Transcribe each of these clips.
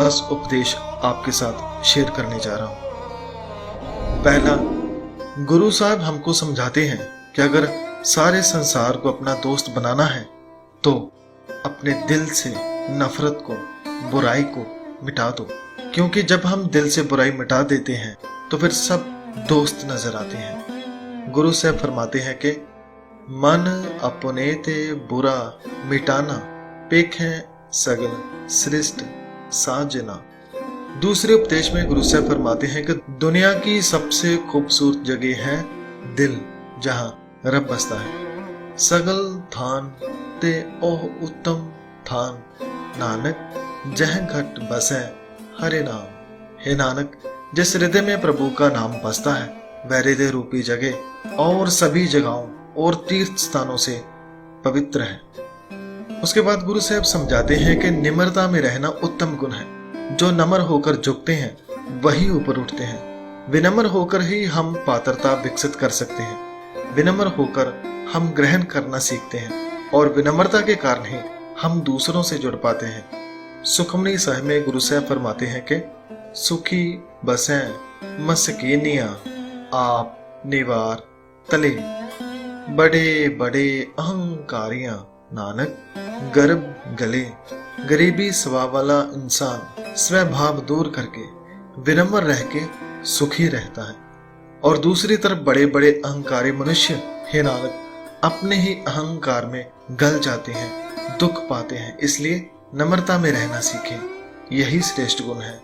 10 उपदेश आपके साथ शेयर करने जा रहा हूं। पहला, गुरु साहब हमको समझाते हैं कि अगर सारे संसार को अपना दोस्त बनाना है तो अपने दिल से नफरत को, बुराई को मिटा दो, क्योंकि जब हम दिल से बुराई मिटा देते हैं तो फिर सब दोस्त नजर आते हैं। गुरु साहब फरमाते हैं कि मन अपने ते बुरा मिटाना पेखे सगल सृष्ट साजना। दूसरे उपदेश में गुरु साहब फरमाते हैं कि दुनिया की सबसे खूबसूरत जगह है दिल, जहां रब बसता है। सगल थान ते ओह उत्तम थान, नानक जह घट बसे हरे नाम। हे नानक, जिस हृदय में प्रभु का नाम बसता है वह हृदय रूपी जगह और सभी जगहों और तीर्थ स्थानों से पवित्र है। उसके बाद गुरु साहब समझाते हैं कि निम्रता में रहना उत्तम गुण है। जो नम्र होकर झुकते हैं वही ऊपर उठते हैं। विनम्र होकर ही हम पात्रता विकसित कर सकते हैं। विनम्र होकर हम ग्रहण करना सीखते हैं और विनम्रता के कारण ही हम दूसरों से जुड़ पाते हैं। सुखमनी साहिब में गुरु साहब फरमाते हैं कि सुखी बसें मस्कीनियां आप निवार तले, बड़े बड़े अहंकारियां नानक गर्भ गले। गरीबी स्वभाव वाला इंसान स्वभाव दूर करके विनम्र रह के सुखी रहता है, और दूसरी तरफ बड़े बड़े अहंकारी मनुष्य हे नानक अपने ही अहंकार में गल जाते हैं, दुख पाते हैं। इसलिए नम्रता में रहना सीखें, यही श्रेष्ठ गुण है।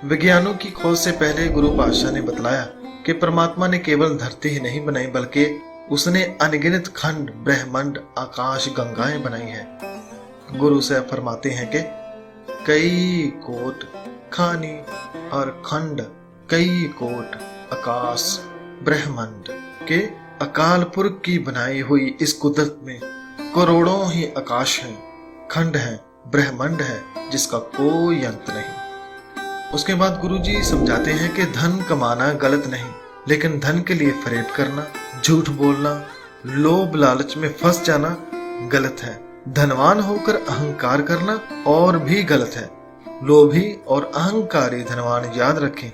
विज्ञानों की खोज से पहले गुरु पातशाह ने बतलाया कि परमात्मा ने केवल धरती ही नहीं बनाई बल्कि उसने अनगिनत खंड, ब्रह्मांड, आकाश, गंगाएं बनाई है। गुरु साहब फरमाते हैं कि कई कोट खानी और खंड, कई कोट आकाश ब्रह्मांड के अकाल पुरख की बनाई हुई इस कुदरत में करोड़ों ही आकाश हैं, खंड है, ब्रह्मांड है जिसका कोई अंत नहीं। उसके बाद गुरुजी समझाते हैं कि धन कमाना गलत नहीं, लेकिन धन के लिए फरेब करना, झूठ बोलना, लोभ लालच में फंस जाना गलत है। धनवान होकर अहंकार करना और भी गलत है। लोभी और अहंकारी धनवान याद रखें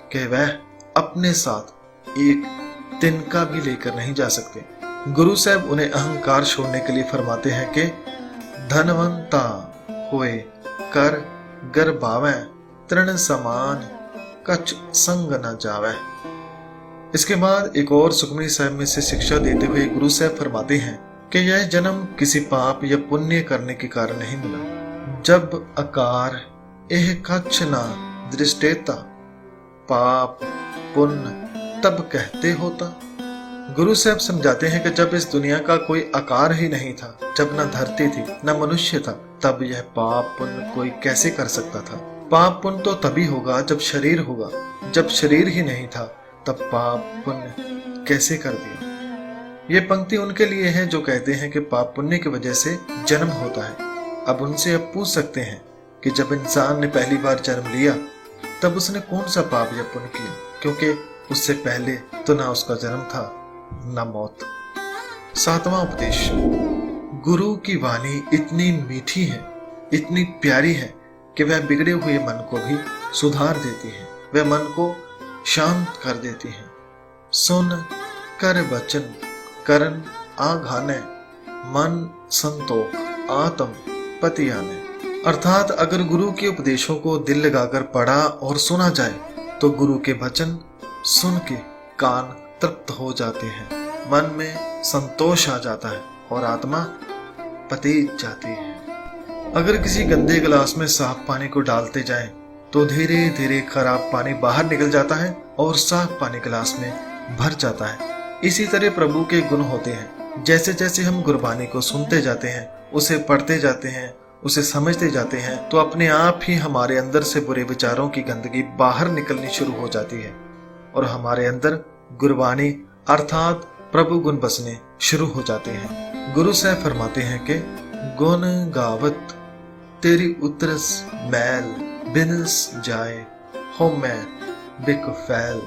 कि वह अपने साथ एक तिनका भी लेकर नहीं जा सकते। गुरु साहब उन्हें अहंकार छोड़ने के लिए फरमाते हैं कि धनवंता होए कर गर्भावे, तृण समान कछ संग न जावे। इसके बाद एक और सुखमनी साहब में से शिक्षा देते हुए गुरु साहब फरमाते हैं कि यह जन्म किसी पाप या पुण्य करने के कारण नहीं मिला। जब आकार एह कछ ना दृष्टेता, पाप पुण्य तब कहते होता। गुरु साहब समझाते हैं कि जब इस दुनिया का कोई आकार ही नहीं था, जब न धरती थी न मनुष्य था, तब यह पाप पुण्य कोई कैसे कर सकता था। पाप पुण्य तो तभी होगा जब शरीर होगा। जब शरीर ही नहीं था तब पाप पुण्य कैसे कर दिया। ये पंक्ति उनके लिए है जो कहते हैं कि पाप पुण्य की वजह से जन्म होता है। अब उनसे अब पूछ सकते हैं कि जब इंसान ने पहली बार जन्म लिया तब उसने कौन सा पाप या पुण्य किया, क्योंकि उससे पहले तो ना उसका जन्म था ना मौत। 7वां उपदेश, गुरु की वाणी इतनी मीठी है, इतनी प्यारी है कि वह बिगड़े हुए मन को भी सुधार देती है, वह मन को शांत कर देती है। सुन कर वचन करन आघाने, मन संतोख आत्म पति आने। अर्थात अगर गुरु के उपदेशों को दिल लगाकर पढ़ा और सुना जाए तो गुरु के वचन सुन के कान तृप्त हो जाते हैं, मन में संतोष आ जाता है और आत्मा पतीत जाती है। अगर किसी गंदे गिलास में साफ पानी को डालते जाएं तो धीरे धीरे खराब पानी बाहर निकल जाता है और साफ पानी गिलास में भर जाता है। इसी तरह प्रभु के गुण होते हैं। जैसे जैसे हम गुरबानी को सुनते जाते हैं, उसे पढ़ते जाते हैं, उसे समझते जाते हैं, तो अपने आप ही हमारे अंदर से बुरे विचारों की गंदगी बाहर निकलनी शुरू हो जाती है और हमारे अंदर गुरबानी अर्थात प्रभु गुण बसने शुरू हो जाते हैं। गुरु साहब फरमाते हैं कि गुण गावत तेरी उतरस मैल बिनस जाए हो मैं बिक फैल।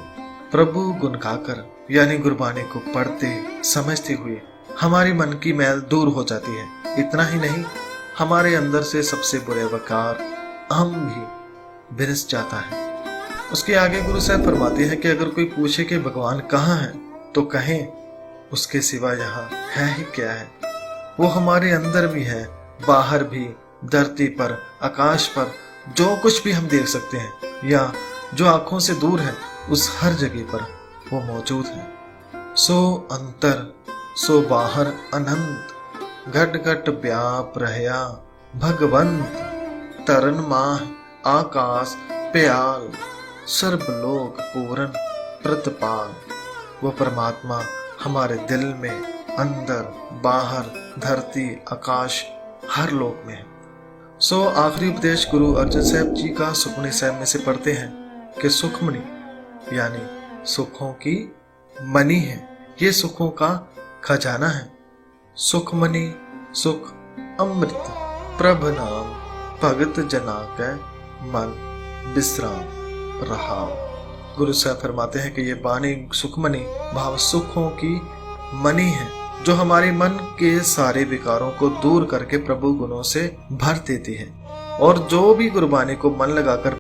प्रभु गुण गाकर यानी गुरबानी को पढ़ते समझते हुए हमारी मन की मैल दूर हो जाती है। इतना ही नहीं, हमारे अंदर से सबसे बुरे वकार अहम भी बिरस जाता है। उसके आगे गुरु साहब फरमाते हैं कि अगर कोई पूछे कि भगवान कहाँ है तो कहें उसके सिवा यहाँ है ही क्या है। वो हमारे अंदर भी है, बाहर भी, धरती पर, आकाश पर, जो कुछ भी हम देख सकते हैं या जो आंखों से दूर है, उस हर जगह पर वो मौजूद है। सो अंतर सो बाहर अनंत, घट घट व्याप रहया भगवंत, तरन माह आकाश प्याल, सर्वलोक पूर्ण प्रतिपाल। वो परमात्मा हमारे दिल में, अंदर, बाहर, धरती, आकाश, हर लोक में है। सो आखिरी उपदेश गुरु अर्जन साहब जी का सुखमनी साहब में से पढ़ते हैं कि सुखमनी यानी सुखों की मनी है, ये सुखों का खजाना है। सुखमनी सुख अमृत प्रभ नाम, भगत जना के मन विश्राम रहा। गुरु साहब फरमाते हैं कि ये बानी सुखमनी भाव सुखों की मनी है, जो हमारे मन के सारे विकारों को दूर करके प्रभु गुणों से भर देती है। और जो भी गुरबानी को मन लगाकर